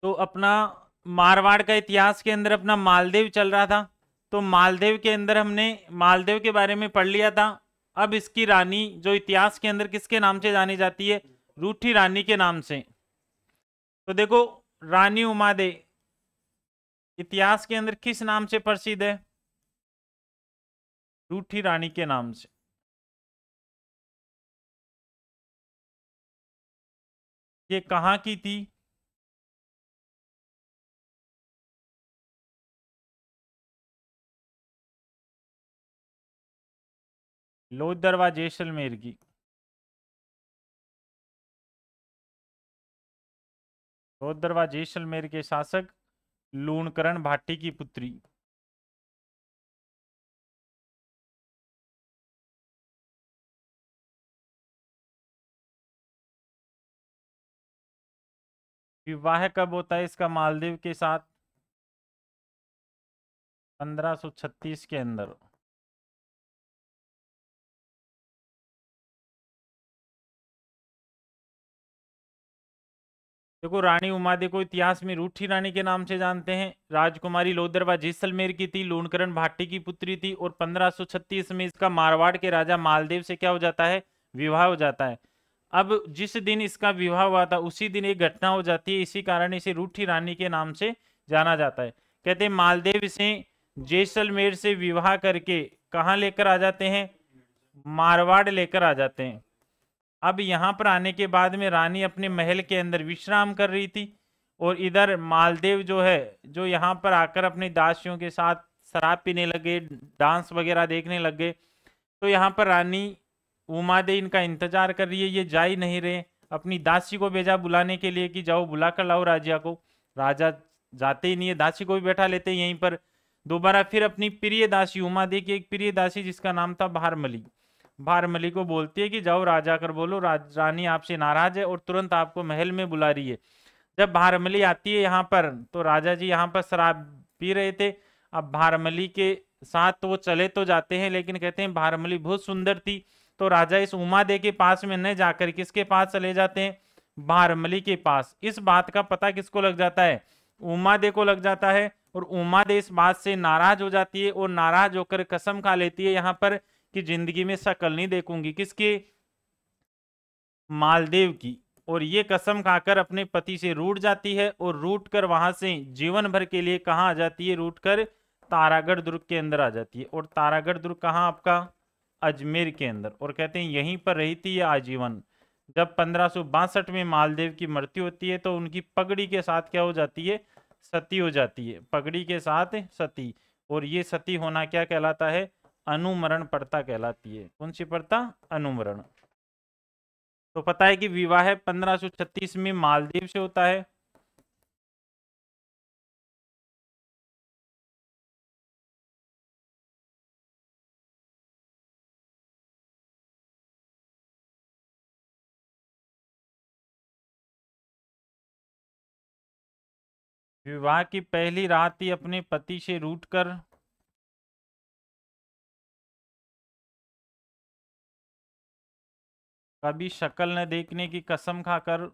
तो अपना मारवाड़ का इतिहास के अंदर अपना मालदेव चल रहा था, तो मालदेव के अंदर हमने मालदेव के बारे में पढ़ लिया था। अब इसकी रानी जो इतिहास के अंदर किसके नाम से जानी जाती है, रूठी रानी के नाम से। तो देखो, रानी उमादे इतिहास के अंदर किस नाम से प्रसिद्ध है, रूठी रानी के नाम से। ये कहाँ की थी, लोहदरवा जैसलमेर की। लोहदरवा जैसलमेर के शासक लूणकरण भाटी की पुत्री। विवाह कब होता है इसका मालदीव के साथ, 1536 के अंदर। देखो, रानी उमादे को इतिहास में रूठी रानी के नाम से जानते हैं। राजकुमारी लोहदरवा जैसलमेर की थी, लूणकरण भाटी की पुत्री थी, और 1536 में इसका मारवाड़ के राजा मालदेव से क्या हो जाता है, विवाह हो जाता है। अब जिस दिन इसका विवाह हुआ था उसी दिन एक घटना हो जाती है, इसी कारण इसे रूठी रानी के नाम से जाना जाता है। कहते हैं मालदेव इसे जैसलमेर से विवाह करके कहाँ लेकर आ जाते हैं, मारवाड़ लेकर आ जाते हैं। अब यहाँ पर आने के बाद में रानी अपने महल के अंदर विश्राम कर रही थी, और इधर मालदेव जो है, जो यहाँ पर आकर अपनी दासियों के साथ शराब पीने लगे, डांस वगैरह देखने लग गए। तो यहाँ पर रानी उमादे इनका इंतजार कर रही है, ये जा ही नहीं रहे। अपनी दासी को भेजा बुलाने के लिए कि जाओ बुला कर लाओ राजा को। राजा जाते ही नहीं है, दासी को भी बैठा लेते हैं यहीं पर। दोबारा फिर अपनी प्रिय दासी, उमादे की एक प्रिय दासी जिसका नाम था भारमली, भारमली को बोलती है कि जाओ राजा कर बोलो, रानी आपसे नाराज है और तुरंत आपको महल में बुला रही है। जब भारमली आती है यहाँ पर, तो राजा जी यहाँ पर शराब पी रहे थे। अब भारमली के साथ तो वो चले तो जाते हैं, लेकिन कहते हैं भारमली बहुत सुंदर थी, तो राजा इस उमादे के पास में न जाकर किसके पास चले जाते हैं, भारमली के पास। इस बात का पता किसको लग जाता है, उमादे को लग जाता है, और उमादे इस बात से नाराज हो जाती है, और नाराज होकर कसम खा लेती है यहाँ पर कि जिंदगी में शक्ल नहीं देखूंगी, किसकी, मालदेव की। और ये कसम खाकर अपने पति से रूठ जाती है, और रूठ कर वहां से जीवन भर के लिए कहाँ आ जाती है, रूठ कर तारागढ़ दुर्ग के अंदर आ जाती है। और तारागढ़ दुर्ग कहाँ आपका, अजमेर के अंदर। और कहते हैं यहीं पर रही थी ये आजीवन। जब 1562 में मालदेव की मृत्यु होती है, तो उनकी पगड़ी के साथ क्या हो जाती है, सती हो जाती है, पगड़ी के साथ सती। और ये सती होना क्या कहलाता है, अनुमरण प्रथा कहलाती है। कौन सी प्रथा, अनुमरण। तो पता है कि विवाह 1536 में मालदीव से होता है। विवाह की पहली रात ही अपने पति से रूठकर कभी शक्ल न देखने की कसम खाकर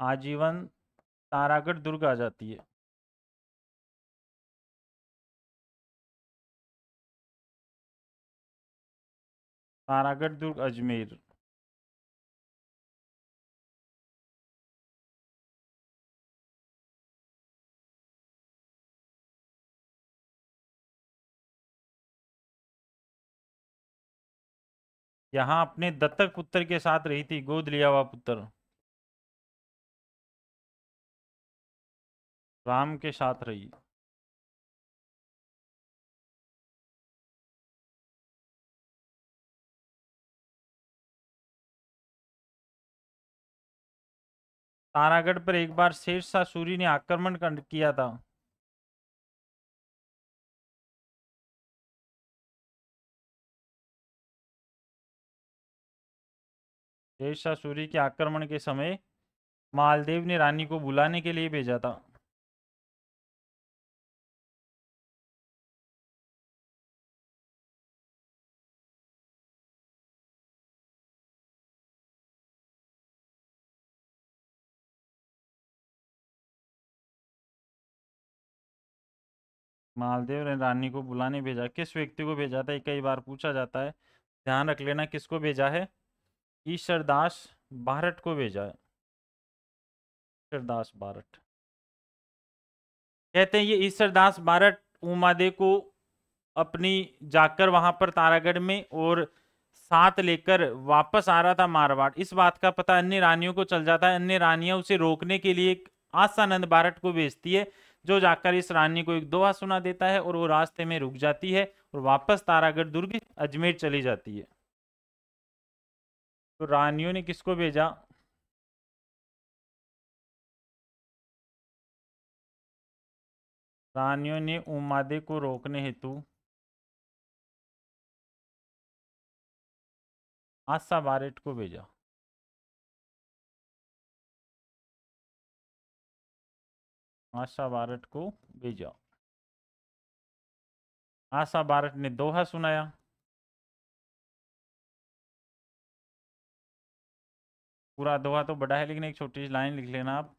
आजीवन तारागढ़ दुर्ग आ जाती है। तारागढ़ दुर्ग अजमेर। यहाँ अपने दत्तक पुत्र के साथ रही थी, गोद लिया हुआ पुत्र राम के साथ रही। तारागढ़ पर एक बार शेरशाह सूरी ने आक्रमण किया था। शेरशाह सूरी के आक्रमण के समय मालदेव ने रानी को बुलाने के लिए भेजा था। मालदेव ने रानी को बुलाने भेजा, किस व्यक्ति को भेजा था, ये कई बार पूछा जाता है, ध्यान रख लेना। किसको भेजा है? ईश्वरदास बारट को भेजा है, ईश्वरदास बारट। कहते हैं ये ईश्वरदास बारट उमादे को अपनी जाकर वहां पर तारागढ़ में और साथ लेकर वापस आ रहा था मारवाड़, इस बात का पता अन्य रानियों को चल जाता है। अन्य रानियां उसे रोकने के लिए एक आसानंद बारट को भेजती है, जो जाकर इस रानी को एक दोहा सुना देता है और वो रास्ते में रुक जाती है और वापस तारागढ़ दुर्ग अजमेर चली जाती है। तो रानियों ने किसको भेजा? रानियों ने उमादे को रोकने हेतु आशा बारट को भेजा। आशा बारट को भेजा। आशा बारट ने दोहा सुनाया। पूरा दोहा तो बड़ा है, लेकिन एक छोटी सी लाइन लिख लेना आप।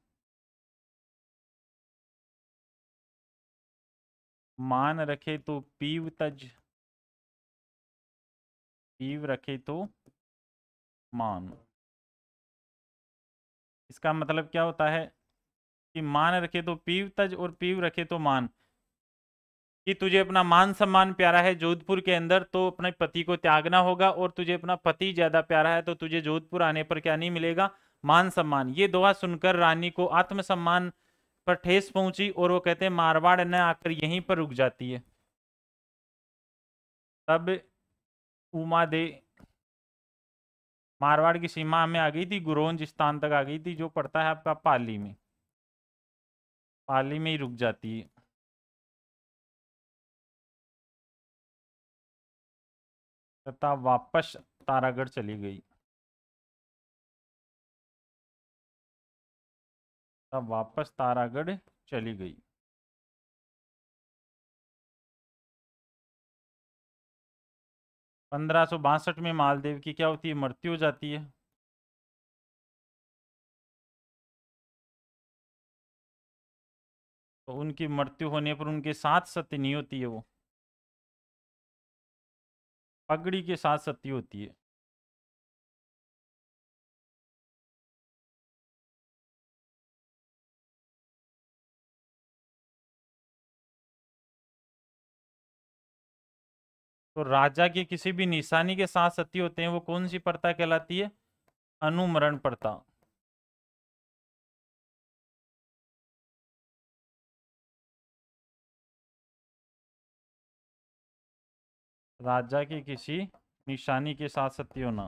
मान रखे तो पीव तज, पीव रखे तो मान। इसका मतलब क्या होता है कि मान रखे तो पीव तज और पीव रखे तो मान, कि तुझे अपना मान सम्मान प्यारा है जोधपुर के अंदर तो अपने पति को त्यागना होगा, और तुझे अपना पति ज्यादा प्यारा है तो तुझे जोधपुर आने पर क्या नहीं मिलेगा? मान सम्मान। ये दोहा सुनकर रानी को आत्मसम्मान पर ठेस पहुंची और वो कहते हैं मारवाड़ न आकर यहीं पर रुक जाती है। तब उमा दे मारवाड़ की सीमा में आ गई थी, गुरोंज स्थान तक आ गई थी, जो पड़ता है आपका पाली में। पाली में ही रुक जाती है। तथा वापस तारागढ़ चली गई। तब वापस तारागढ़ चली गई। 1562 में मालदेव की क्या होती है? मृत्यु हो जाती है। तो उनकी मृत्यु होने पर उनके साथ सती नहीं होती है, वो पगड़ी के साथ सती होती है। तो राजा की किसी भी निशानी के साथ सती होते हैं, वो कौन सी प्रथा कहलाती है? अनुमरण प्रथा। राजा की किसी निशानी के साथ सती होना,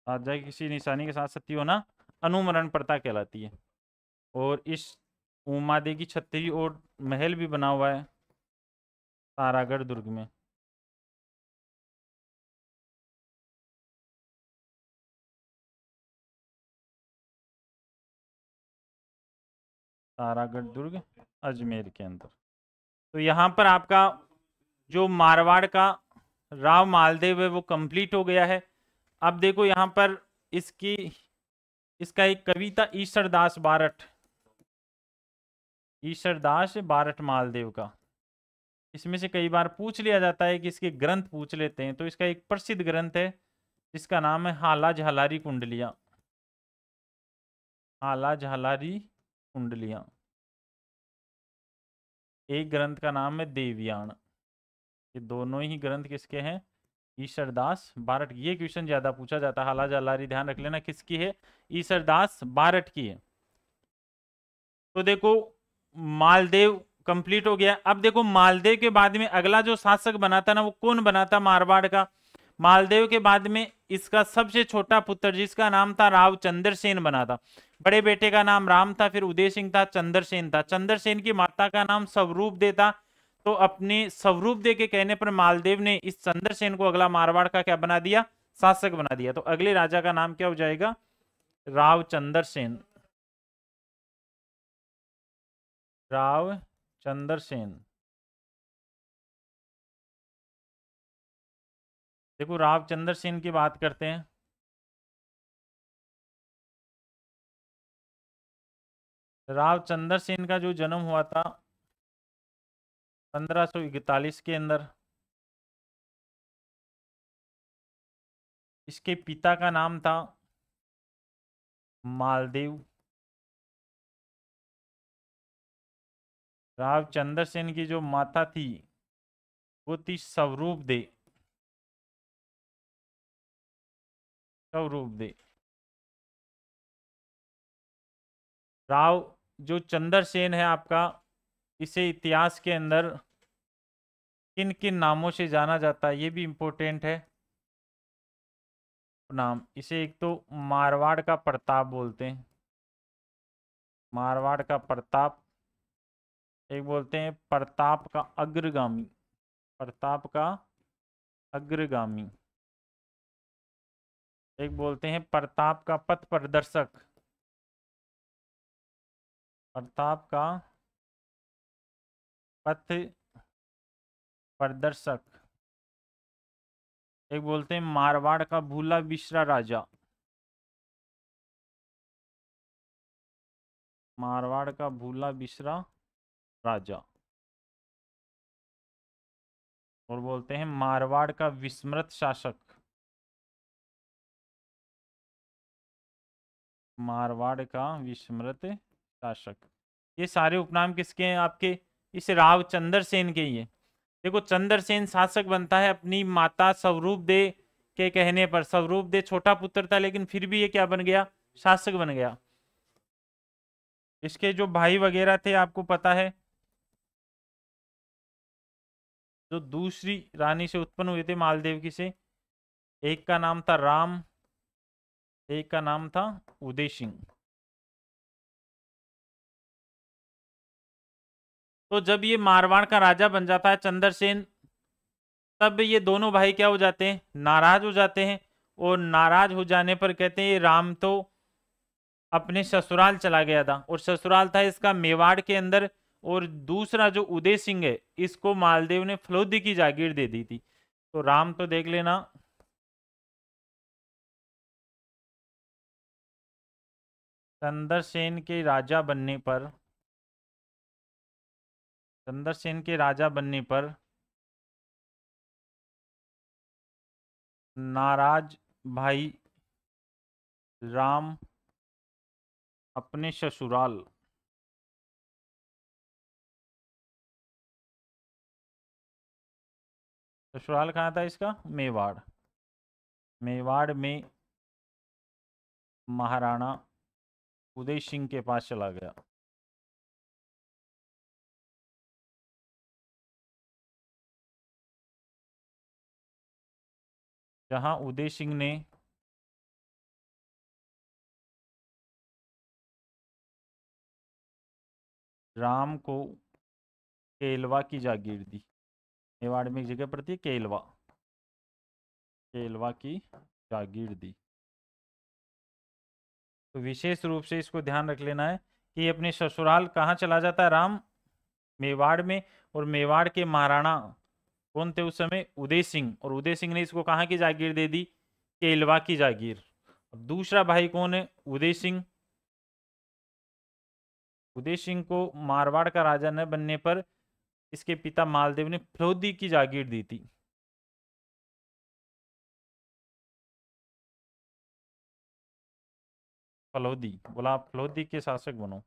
राजा की किसी निशानी के साथ सती होना अनुमरण प्रथा कहलाती है। और इस उमादे की छतरी और महल भी बना हुआ है तारागढ़ दुर्ग में। तारागढ़ दुर्ग अजमेर के अंदर। तो यहाँ पर आपका जो मारवाड़ का राव मालदेव है वो कंप्लीट हो गया है। अब देखो यहाँ पर इसकी इसका एक कविता ईश्वरदास बारट, ईश्वरदास बारट मालदेव का, इसमें से कई बार पूछ लिया जाता है कि इसके ग्रंथ पूछ लेते हैं। तो इसका एक प्रसिद्ध ग्रंथ है जिसका नाम है हाला झालारी कुंडलियां। हाला झालारी कुंडलियां। एक ग्रंथ का नाम है देवयान। ये दोनों ही ग्रंथ किसके हैं? ईश्वरदास बारट। ये क्वेश्चन ज्यादा पूछा जाता है। हाला झालारी ध्यान रख लेना किसकी है? ईश्वरदास बारट की है। तो देखो मालदेव कंप्लीट हो गया। अब देखो मालदेव के बाद में अगला जो शासक बना था ना, वो कौन बना था मारवाड़ का? मालदेव के बाद में इसका सबसे छोटा पुत्र जिसका नाम था राव चंद्रसेन बना था। बड़े बेटे का नाम राम था, फिर उदय सिंह था, चंद्रसेन था। चंद्रसेन की माता का नाम स्वरूप दे था। तो अपने स्वरूप दे के कहने पर मालदेव ने इस चंद्रसेन को अगला मारवाड़ का क्या बना दिया? शासक बना दिया। तो अगले राजा का नाम क्या हो जाएगा? राव चंद्रसेन। राव चंद्रसेन। देखो राव चंद्रसेन की बात करते हैं। राव चंद्र सेन का जो जन्म हुआ था 1541 के अंदर, इसके पिता का नाम था मालदेव। राव चंद्र सेन की जो माता थी वो थी स्वरूप दे। स्वरूप दे। राव जो चंद्र सेन है आपका, इसे इतिहास के अंदर किन किन नामों से जाना जाता है ये भी इम्पोर्टेंट है। नाम, इसे एक तो मारवाड़ का प्रताप बोलते हैं, मारवाड़ का प्रताप। एक बोलते हैं प्रताप का अग्रगामी, प्रताप का अग्रगामी। एक बोलते हैं प्रताप का पथ प्रदर्शक, प्रताप का पथ प्रदर्शक। एक बोलते हैं मारवाड़ का भूला बिसरा राजा, मारवाड़ का भूला बिसरा राजा। और बोलते हैं मारवाड़ का विस्मृत शासक, मारवाड़ का विस्मृत शासक। ये सारे उपनाम किसके हैं आपके? इस राव चंद्र सेन के ही है। देखो चंद्र सेन शासक बनता है अपनी माता स्वरूप दे के कहने पर। स्वरूप दे छोटा पुत्र था लेकिन फिर भी ये क्या बन गया? शासक बन गया। इसके जो भाई वगैरह थे आपको पता है, जो दूसरी रानी से उत्पन्न हुए थे मालदेव की से, एक का नाम था राम, एक का नाम था उदय सिंह। तो जब ये मारवाड़ का राजा बन जाता है चंद्रसेन, तब ये दोनों भाई क्या हो जाते हैं? नाराज हो जाते हैं। और नाराज हो जाने पर कहते हैं ये राम तो अपने ससुराल चला गया था, और ससुराल था इसका मेवाड़ के अंदर। और दूसरा जो उदय सिंह है, इसको मालदेव ने फलोदी की जागीर दे दी थी। तो राम तो देख लेना, चंद्रसेन के राजा बनने पर, चंद्रसेन के राजा बनने पर नाराज भाई राम अपने ससुराल, ससुराल कहाँ था इसका? मेवाड़। मेवाड़ में महाराणा उदय सिंह के पास चला गया। जहां उदय सिंह ने राम को केलवा की जागीर दी। मेवाड़ में एक जगह पड़ती है केलवा, केलवा की जागीर दी। तो विशेष रूप से इसको ध्यान रख लेना है कि अपने ससुराल कहाँ चला जाता है राम? मेवाड़ में। और मेवाड़ के महाराणा कौन थे उस समय? उदय सिंह। और उदय सिंह ने इसको कहाँ की जागीर दे दी? केलवा की जागीर। अब दूसरा भाई कौन है? उदय सिंह। उदय सिंह को मारवाड़ का राजा न बनने पर इसके पिता मालदेव ने फलोदी की जागीर दी थी। फलोदी बोला, आप फलोदी के शासक बनो,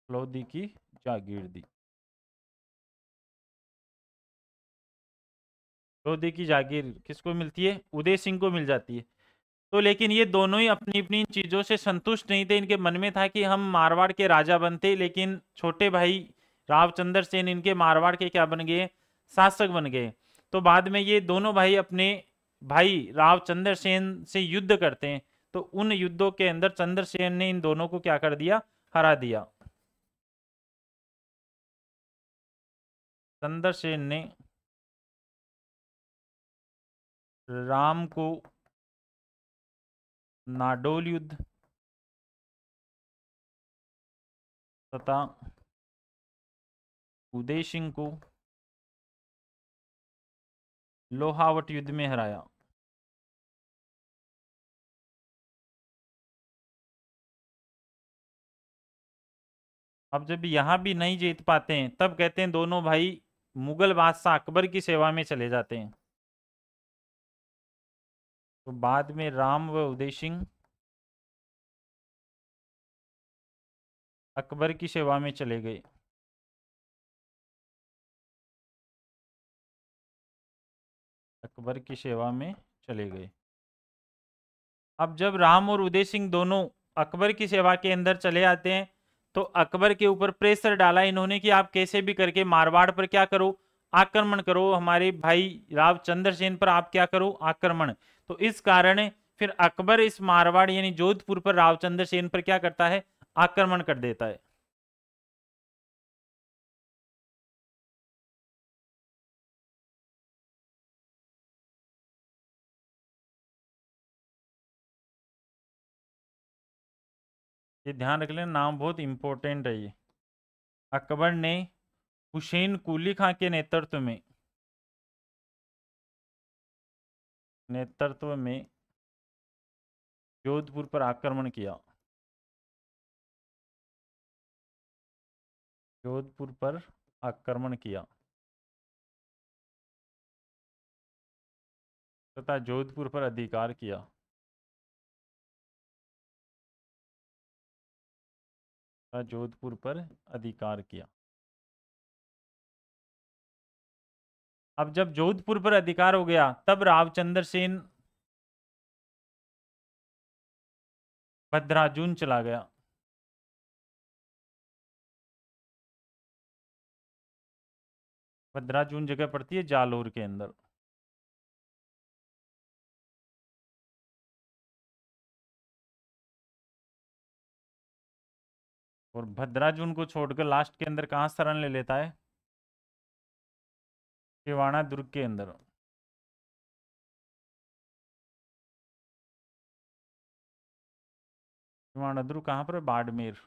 फलोदी की जागीर दी। फलोदी की जागीर किसको मिलती है? उदय सिंह को मिल जाती है। तो लेकिन ये दोनों ही अपनी अपनी चीजों से संतुष्ट नहीं थे। इनके मन में था कि हम मारवाड़ के राजा बनते, लेकिन छोटे भाई रावचंद्र सेन इनके मारवाड़ के क्या बन गए? शासक बन गए। तो बाद में ये दोनों भाई अपने भाई रावचंद्र सेन से युद्ध करते हैं। तो उन युद्धों के अंदर चंद्रसेन ने इन दोनों को क्या कर दिया? हरा दिया। चंद्रसेन ने राम को नाडोल युद्ध तथा उदय सिंह को लोहावट युद्ध में हराया। अब जब यहाँ भी नहीं जीत पाते हैं तब कहते हैं दोनों भाई मुगल बादशाह अकबर की सेवा में चले जाते हैं। तो बाद में राम व उदय सिंह अकबर की सेवा में चले गए। अकबर की सेवा में चले गए। अब जब राम और उदय सिंह दोनों अकबर की सेवा के अंदर चले आते हैं तो अकबर के ऊपर प्रेशर डाला इन्होंने कि आप कैसे भी करके मारवाड़ पर क्या करो, आक्रमण करो, हमारे भाई राव चंद्रसेन पर आप क्या करो, आक्रमण। तो इस कारण फिर अकबर इस मारवाड़ यानी जोधपुर पर राव चंद्रसेन पर क्या करता है, आक्रमण कर देता है। ये ध्यान रख लेना, नाम बहुत इंपॉर्टेंट है ये। अकबर ने हुसैन कुली खां के नेतृत्व में जोधपुर पर आक्रमण किया। जोधपुर पर आक्रमण किया तथा जोधपुर पर अधिकार किया। जोधपुर पर अधिकार किया। अब जब जोधपुर पर अधिकार हो गया तब रावचंद्र सेन भद्राजुन चला गया। भद्राजुन जगह पड़ती है जालोर के अंदर। और भद्राजुन को छोड़कर लास्ट के अंदर कहाँ शरण ले लेता है, सिवाना दुर्ग के अंदर। सिवाना दुर्ग कहाँ पर है, बाड़मेर।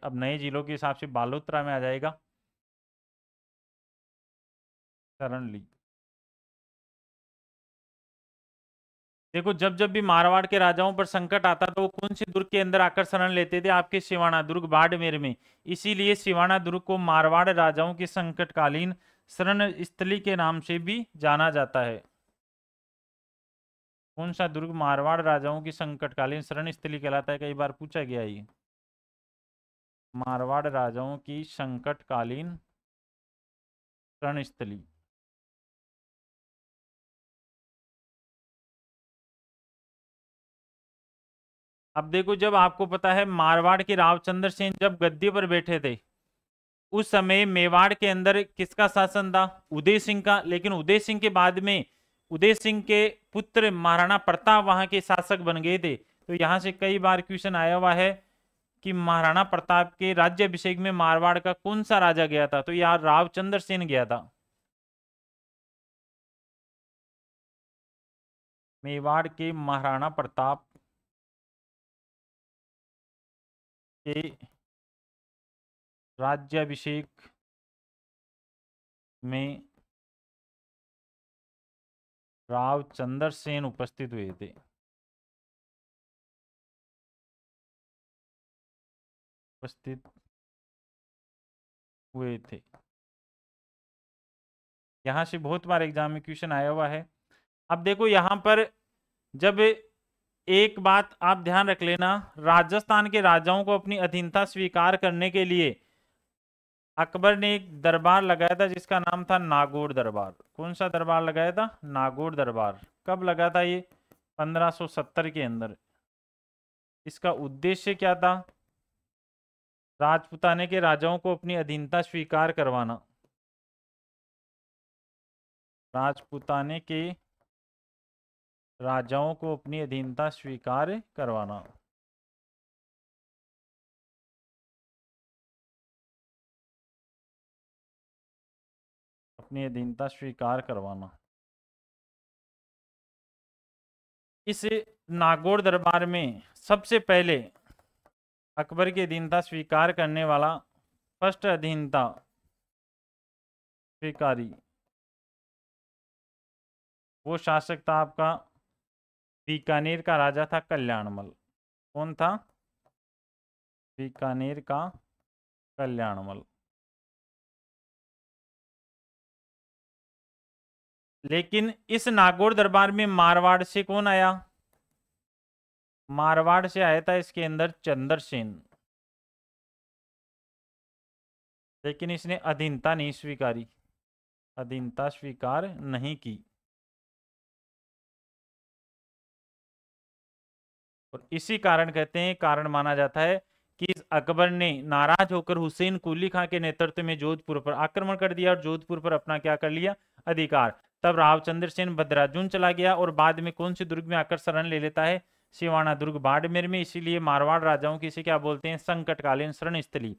अब नए जिलों के हिसाब से बालोतरा में आ जाएगा। शरण ली। देखो जब जब भी मारवाड़ के राजाओं पर संकट आता तो वो कौन से दुर्ग के अंदर आकर शरण लेते थे, आपके सिवाना दुर्ग बाड़मेर में। इसीलिए सिवाना दुर्ग को मारवाड़ राजाओं की संकटकालीन शरण स्थली के नाम से भी जाना जाता है। कौन सा दुर्ग मारवाड़ राजाओं की संकटकालीन शरण स्थली कहलाता है, कई बार पूछा गया ये। मारवाड़ राजाओं की संकटकालीन शरण स्थली। अब देखो जब आपको पता है मारवाड़ के रावचंद्र सेन जब गद्दी पर बैठे थे उस समय मेवाड़ के अंदर किसका शासन था, उदय सिंह का। लेकिन उदय सिंह के बाद में उदय सिंह के पुत्र महाराणा प्रताप वहां के शासक बन गए थे। तो यहां से कई बार क्वेश्चन आया हुआ है कि महाराणा प्रताप के राज्याभिषेक में मारवाड़ का कौन सा राजा गया था, तो यार रावचंद्र सेन गया था। मेवाड़ के महाराणा प्रताप के राज्याभिषेक में रावचंद्र सेन उपस्थित हुए थे। उपस्थित हुए थे। यहां से बहुत बार एग्जाम में क्वेश्चन आया हुआ है। अब देखो यहां पर जब एक बात आप ध्यान रख लेना, राजस्थान के राजाओं को अपनी अधीनता स्वीकार करने के लिए अकबर ने एक दरबार लगाया था जिसका नाम था नागौर दरबार। कौन सा दरबार लगाया था, नागौर दरबार। कब लगा था ये, 1570 के अंदर। इसका उद्देश्य क्या था, राजपुताने के राजाओं को अपनी अधीनता स्वीकार करवाना। राजपुताने के राजाओं को अपनी अधीनता स्वीकार करवाना। अपनी अधीनता स्वीकार करवाना। इस नागौर दरबार में सबसे पहले अकबर की अधीनता स्वीकार करने वाला फर्स्ट अधीनता स्वीकारी वो शासक था आपका बीकानेर का राजा था कल्याणमल। कौन था, बीकानेर का कल्याणमल। लेकिन इस नागौर दरबार में मारवाड़ से कौन आया? मारवाड़ से आया था इसके अंदर चंद्रसेन, लेकिन इसने अधीनता नहीं स्वीकारी, अधीनता स्वीकार नहीं की। और इसी कारण कहते हैं, कारण माना जाता है कि अकबर ने नाराज होकर हुसैन कुली खां के नेतृत्व में जोधपुर पर आक्रमण कर दिया और जोधपुर पर अपना क्या कर लिया? अधिकार। तब रावचंद्र सेन भद्राजुन चला गया और बाद में कौन सी दुर्ग में आकर शरण ले लेता है? सिवाना दुर्ग बाड़मेर में। इसीलिए मारवाड़ राजाओं की इसे क्या बोलते हैं? संकटकालीन शरण स्थली।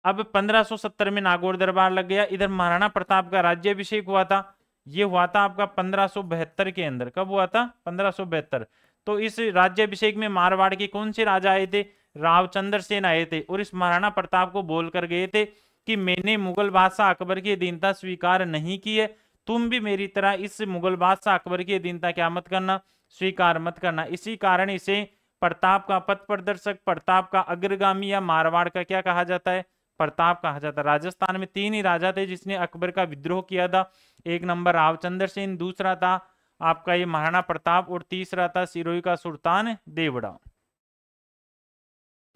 अब 1570 में नागौर दरबार लग गया। इधर महाराणा प्रताप का राज्याभिषेक हुआ था, ये हुआ था आपका 1572 के अंदर। कब हुआ था? 1572। तो इस राज्याभिषेक में मारवाड़ के कौन से राजा आए थे? रावचंद्र सेन आए थे और इस महाराणा प्रताप को बोल कर गए थे कि मैंने मुगल बादशाह अकबर की अधीनता स्वीकार नहीं की है, तुम भी मेरी तरह इस मुगल बादशाह अकबर की अधीनता क्या मत करना? स्वीकार मत करना। इसी कारण इसे प्रताप का पथ प्रदर्शक, प्रताप का अग्रगामी या मारवाड़ का क्या कहा जाता है? प्रताप कहा जाता है। राजस्थान में 3 ही राजा थे जिसने अकबर का विद्रोह किया था। एक नंबर रावचंद्र सेन, दूसरा था आपका ये महाराणा प्रताप और तीसरा था सिरोही का सुल्तान देवड़ा।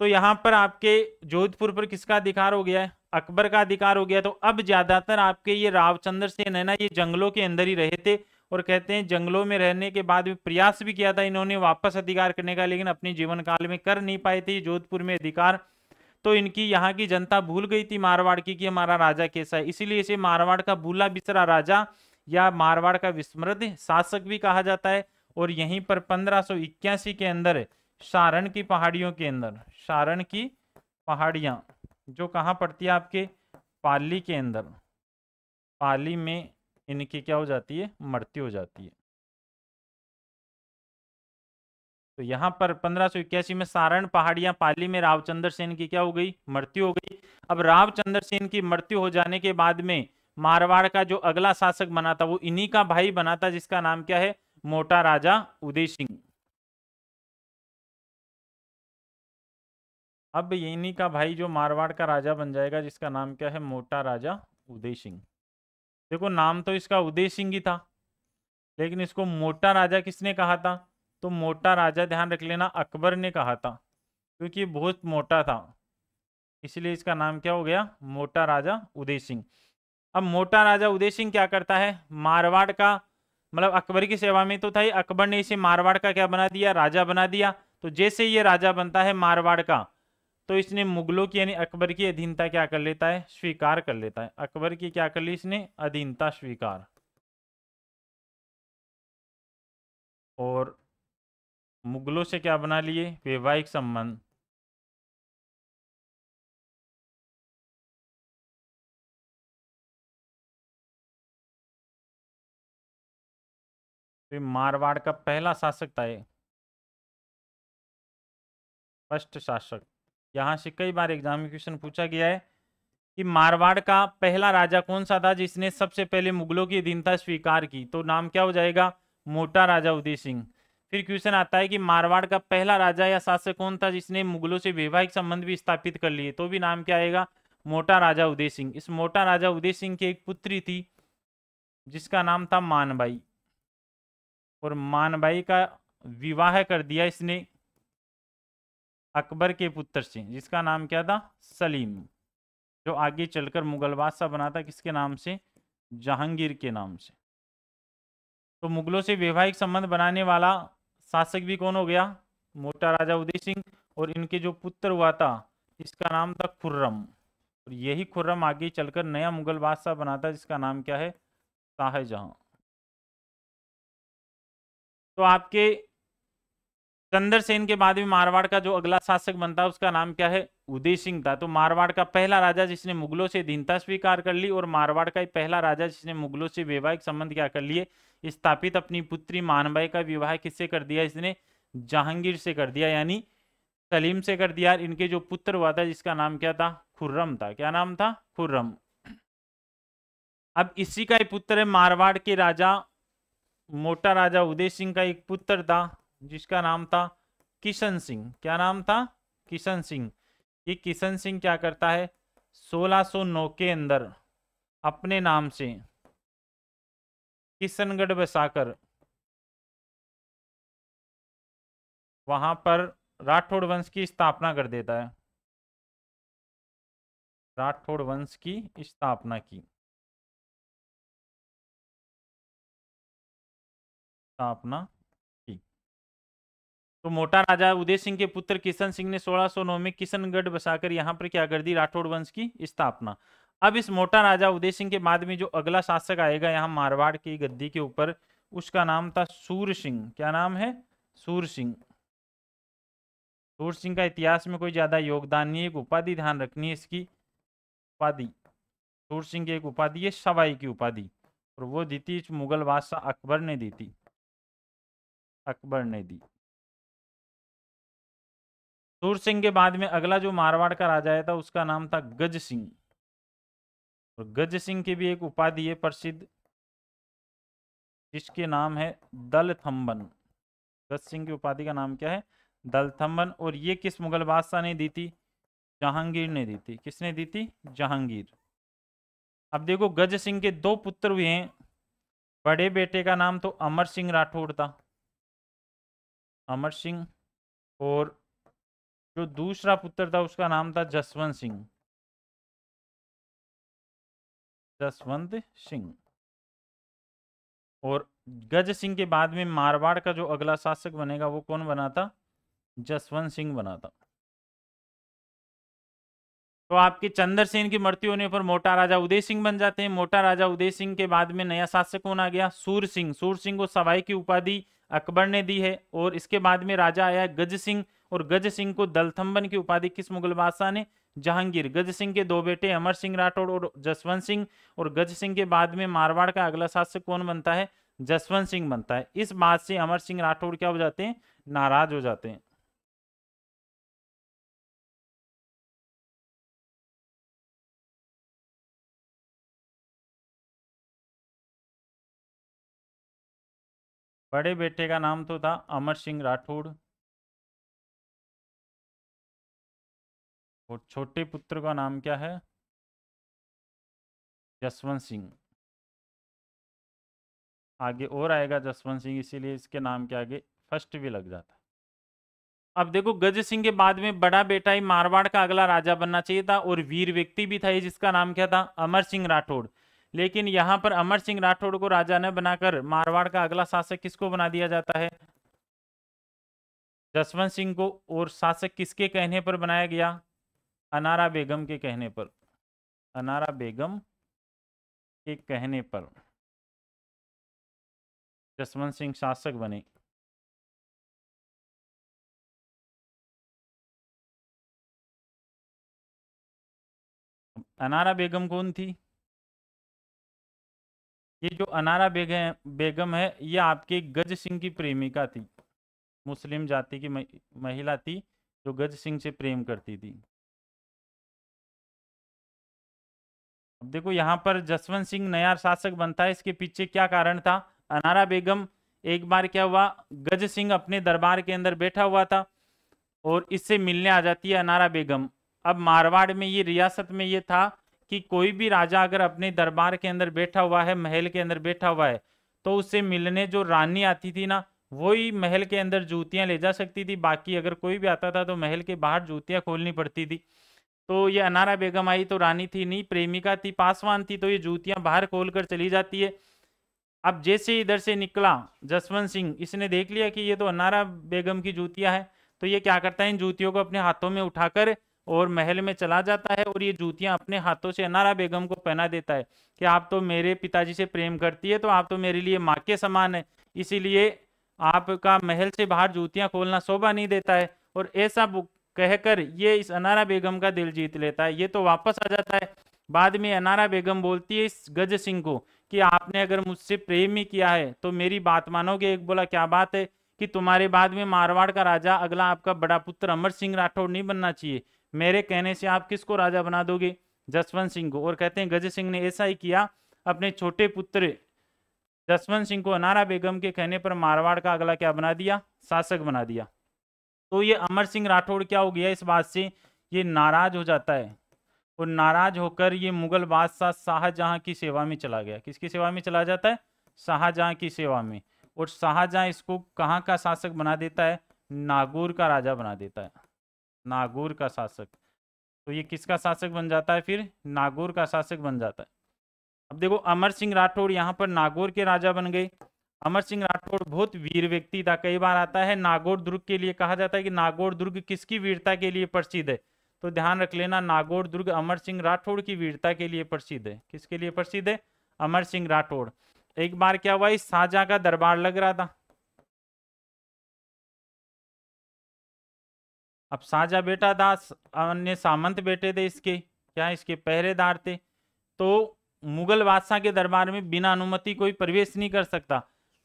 तो यहां पर आपके जोधपुर पर किसका अधिकार हो गया है? अकबर का अधिकार हो गया। तो अब ज्यादातर आपके ये रावचंद्र सेन है ना, ये जंगलों के अंदर ही रहे थे और कहते हैं जंगलों में रहने के बाद भी प्रयास भी किया था इन्होंने वापस अधिकार करने का, लेकिन अपने जीवन काल में कर नहीं पाए थे जोधपुर में अधिकार। तो इनकी यहाँ की जनता भूल गई थी मारवाड़ की कि हमारा राजा कैसा है, इसीलिए इसे मारवाड़ का भूला बिसरा राजा या मारवाड़ का विस्मृत शासक भी कहा जाता है। और यहीं पर 1581 के अंदर सारण की पहाड़ियों के अंदर, सारण की पहाड़ियां जो कहाँ पड़ती है? आपके पाली के अंदर। पाली में इनकी क्या हो जाती है? मृत्यु हो जाती है। तो यहां पर 1581 में सारण पहाड़ियां पाली में रावचंद्र सेन की क्या हो गई? मृत्यु हो गई। अब रावचंद्र सेन की मृत्यु हो जाने के बाद में मारवाड़ का जो अगला शासक बना था वो इन्हीं का भाई बना था, जिसका नाम क्या है? मोटा राजा उदय सिंह। अब इन्हीं का भाई जो मारवाड़ का राजा बन जाएगा, जिसका नाम क्या है? मोटा राजा उदय सिंह। देखो नाम तो इसका उदय सिंह ही था, लेकिन इसको मोटा राजा किसने कहा था? तो मोटा राजा ध्यान रख लेना अकबर ने कहा था, क्योंकि ये बहुत मोटा था, इसलिए इसका नाम क्या हो गया? मोटा राजा उदय सिंह। अब मोटा राजा उदय सिंह क्या करता है? मारवाड़ का, मतलब अकबर की सेवा में तो था ही, अकबर ने इसे मारवाड़ का क्या बना दिया? राजा बना दिया। तो जैसे ये राजा बनता है मारवाड़ का, तो इसने मुगलों की यानी अकबर की अधीनता क्या कर लेता है? स्वीकार कर लेता है। अकबर की क्या कर ली इसने? अधीनता स्वीकार। और मुगलों से क्या बना लिए? वैवाहिक संबंध। तो मारवाड़ का पहला शासक था ये, फर्स्ट शासक। यहाँ से कई बार एग्जाम में क्वेश्चन पूछा गया है कि मारवाड़ का पहला राजा कौन सा था जिसने सबसे पहले मुगलों की अधीनता स्वीकार की? तो नाम क्या हो जाएगा? मोटा राजा उदय सिंह। फिर क्वेश्चन आता है कि मारवाड़ का पहला राजा या शासक कौन था जिसने मुगलों से वैवाहिक संबंध भी स्थापित कर लिए? तो भी नाम क्या आएगा? मोटा राजा उदय सिंह। इस मोटा राजा उदय सिंह की एक पुत्री थी जिसका नाम था मानबाई, और मानबाई का विवाह कर दिया इसने अकबर के पुत्र से, जिसका नाम क्या था? सलीम, जो आगे चलकर मुगल बादशाह बना था। किसके नाम से? जहांगीर के नाम से। तो मुगलों से वैवाहिक संबंध बनाने वाला शासक भी कौन हो गया? मोटा राजा उदय सिंह। और इनके जो पुत्र हुआ था इसका नाम था खुर्रम, और यही खुर्रम आगे चलकर नया मुगल बादशाह बना था जिसका नाम क्या है? शाहजहां। तो आपके चंद्रसेन के बाद भी मारवाड़ का जो अगला शासक बनता है उसका नाम क्या है? उदय सिंह था। तो मारवाड़ का पहला राजा जिसने मुगलों से अधीनता स्वीकार कर ली, और मारवाड़ का पहला राजा जिसने मुगलों से वैवाहिक संबंध क्या कर लिए? स्थापित। अपनी पुत्री मानबाई का विवाह किससे कर दिया इसने? जहांगीर से कर दिया, यानी सलीम से कर दिया। इनके जो पुत्र हुआ था जिसका नाम क्या था? खुर्रम था। क्या नाम था? खुर्रम। अब इसी का एक पुत्र है मारवाड़ के राजा मोटा राजा उदय सिंह का एक पुत्र था जिसका नाम था किशन सिंह। क्या नाम था? किशन सिंह। ये किशन सिंह क्या करता है? 1609 के अंदर अपने नाम से किशनगढ़ बसाकर वहां पर राठौड़ वंश की स्थापना कर देता है। राठौड़ वंश की स्थापना की। स्थापना की। तो मोटा राजा उदय सिंह के पुत्र किशन सिंह ने 1609 में किशनगढ़ बसाकर यहां पर क्या कर दी, राठौड़ वंश की स्थापना। अब इस मोटा राजा उदय सिंह के बाद में जो अगला शासक आएगा यहाँ मारवाड़ की गद्दी के ऊपर, उसका नाम था सूर सिंह। क्या नाम है? सूर सिंह। सूर सिंह का इतिहास में कोई ज्यादा योगदान नहीं है। एक उपाधि ध्यान रखनी है इसकी, उपाधि। सूर सिंह की एक उपाधि है सवाई की उपाधि, और वो दी थी मुगल बादशाह अकबर ने दी थी। अकबर ने दी। सूर सिंह के बाद में अगला जो मारवाड़ का राजा आया था उसका नाम था गज सिंह। और गज सिंह की भी एक उपाधि है प्रसिद्ध, जिसके नाम है दलथम्बन। गज सिंह की उपाधि का नाम क्या है? दलथम्बन। और ये किस मुगल बादशाह ने दी थी? जहांगीर ने दी थी। किसने दी थी? जहांगीर। अब देखो गज सिंह के दो पुत्र हुए हैं। बड़े बेटे का नाम तो अमर सिंह राठौड़ था, अमर सिंह। और जो दूसरा पुत्र था उसका नाम था जसवंत सिंह। जसवंत सिंह। और गज सिंह के बाद में मारवाड़ का जो अगला शासक बनेगा वो कौन बना था? जसवंत सिंह बना था। तो आपके चंद्रसेन की मृत्यु होने पर मोटा राजा उदय सिंह बन जाते हैं। मोटा राजा उदय सिंह के बाद में नया शासक कौन आ गया? सूर सिंह। सूर सिंह को सवाई की उपाधि अकबर ने दी है। और इसके बाद में राजा आया गज सिंह, और गज सिंह को दलथम्बन की उपाधि किस मुगल बादशाह ने? जहांगीर। गज सिंह के दो बेटे अमर सिंह राठौड़ और जसवंत सिंह। और गज सिंह के बाद में मारवाड़ का अगला शासक कौन बनता है? जसवंत सिंह बनता है। इस बात से अमर सिंह राठौड़ क्या हो जाते हैं? नाराज हो जाते हैं। बड़े बेटे का नाम तो था अमर सिंह राठौड़, और छोटे पुत्र का नाम क्या है? जसवंत सिंह। आगे और आएगा जसवंत सिंह, इसीलिए इसके नाम के आगे फर्स्ट भी लग जाता है। अब देखो गज सिंह के बाद में बड़ा बेटा ही मारवाड़ का अगला राजा बनना चाहिए था, और वीर व्यक्ति भी था ये, जिसका नाम क्या था? अमर सिंह राठौड़। लेकिन यहाँ पर अमर सिंह राठौड़ को राजा न बनाकर मारवाड़ का अगला शासक किसको बना दिया जाता है? जसवंत सिंह को। और शासक किसके कहने पर बनाया गया? अनारा बेगम के कहने पर। अनारा बेगम के कहने पर जसवंत सिंह शासक बने। अनारा बेगम कौन थी? ये जो अनारा बेगम है ये आपके गज सिंह की प्रेमिका थी। मुस्लिम जाति की महिला थी जो गज सिंह से प्रेम करती थी। अब देखो यहाँ पर जसवंत सिंह नया शासक बनता है, इसके पीछे क्या कारण था? अनारा बेगम, एक बार क्या हुआ, गज सिंह अपने दरबार के अंदर बैठा हुआ था और इससे मिलने आ जाती है अनारा बेगम। अब मारवाड़ में ये रियासत में ये था कि कोई भी राजा अगर अपने दरबार के अंदर बैठा हुआ है, महल के अंदर बैठा हुआ है, तो उससे मिलने जो रानी आती थी ना, वही महल के अंदर जूतियां ले जा सकती थी। बाकी अगर कोई भी आता था तो महल के बाहर जूतियां खोलनी पड़ती थी। तो ये अनारा बेगम आई तो रानी थी नहीं, प्रेमिका थी, पासवान थी, तो ये जूतियां बाहर खोल कर चली जाती है। अब जैसे इधर से निकला जसवंत सिंह, इसने देख लिया कि ये तो अनारा बेगम की जूतियां हैं, तो ये क्या करता है, इन जूतियों को अपने हाथों में उठाकर और महल में चला जाता है और ये जूतियां अपने हाथों से अनारा बेगम को पहना देता है कि आप तो मेरे पिताजी से प्रेम करती है, तो आप तो मेरे लिए माँ के समान है, इसीलिए आपका महल से बाहर जूतियां खोलना शोभा नहीं देता है। और ऐसा कहकर ये इस अनारा बेगम का दिल जीत लेता है। ये तो वापस आ जाता है। बाद में अनारा बेगम बोलती है इस गज सिंह को कि आपने अगर मुझसे प्रेम ही किया है तो मेरी बात मानोगे? एक बोला क्या बात है कि तुम्हारे बाद में मारवाड़ का राजा अगला आपका बड़ा पुत्र अमर सिंह राठौड़ नहीं बनना चाहिए, मेरे कहने से आप किसको राजा बना दोगे? जसवंत सिंह को। और कहते हैं गज सिंह ने ऐसा ही किया, अपने छोटे पुत्र जसवंत सिंह को अनारा बेगम के कहने पर मारवाड़ का अगला क्या बना दिया? शासक बना दिया। तो ये अमर सिंह राठौड़ क्या हो गया, इस बात से ये नाराज हो जाता है और नाराज होकर ये मुगल बादशाह शाहजहां की सेवा में चला गया। किसकी सेवा में चला जाता है? शाहजहां की सेवा में। और शाहजहां इसको कहाँ का शासक बना देता है? नागौर का राजा बना देता है, नागौर का शासक। तो ये किसका शासक बन जाता है फिर? नागौर का शासक बन जाता है। अब देखो अमर सिंह राठौड़ यहाँ पर नागौर के राजा बन गए। अमर सिंह राठौड़ बहुत वीर व्यक्ति था। कई बार आता है नागौर दुर्ग के लिए कहा जाता है कि नागौर दुर्ग किसकी वीरता के लिए प्रसिद्ध है, तो ध्यान रख लेना नागौर दुर्ग अमर सिंह राठौड़ की वीरता के लिए प्रसिद्ध है। किसके लिए प्रसिद्ध है? अमर सिंह राठौड़। एक बार क्या हुआ, इस शाहजहां का दरबार लग रहा था। अब शाहजहां बेटा था, अन्य सामंत बेटे थे इसके, क्या इसके पहरेदार थे। तो मुगल बादशाह के दरबार में बिना अनुमति कोई प्रवेश नहीं कर सकता।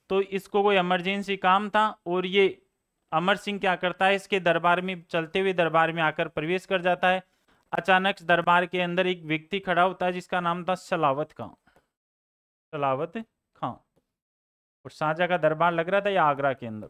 तो इसको कोई इमरजेंसी काम था और ये अमर सिंह क्या करता है, इसके दरबार में चलते हुए दरबार में आकर प्रवेश कर जाता है। अचानक दरबार के अंदर एक व्यक्ति खड़ा होता है जिसका नाम था सलावत खां, सलावत खां। और शाहजहां का दरबार लग रहा था या आगरा के अंदर।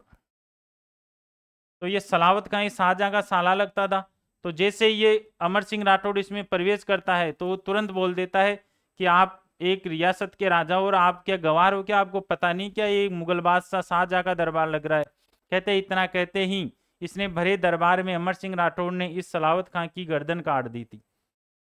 तो ये सलावत खां शाहजहां का साला लगता था। तो जैसे ये अमर सिंह राठौड़ इसमें प्रवेश करता है तो वो तुरंत बोल देता है कि आप एक रियासत के राजा हो और आप क्या गवार हो, क्या आपको पता नहीं क्या ये मुगल बादशाह शाहजहां का दरबार लग रहा है। कहते इतना कहते ही इसने भरे दरबार में अमर सिंह राठौड़ ने इस सलावत खां की गर्दन काट दी थी।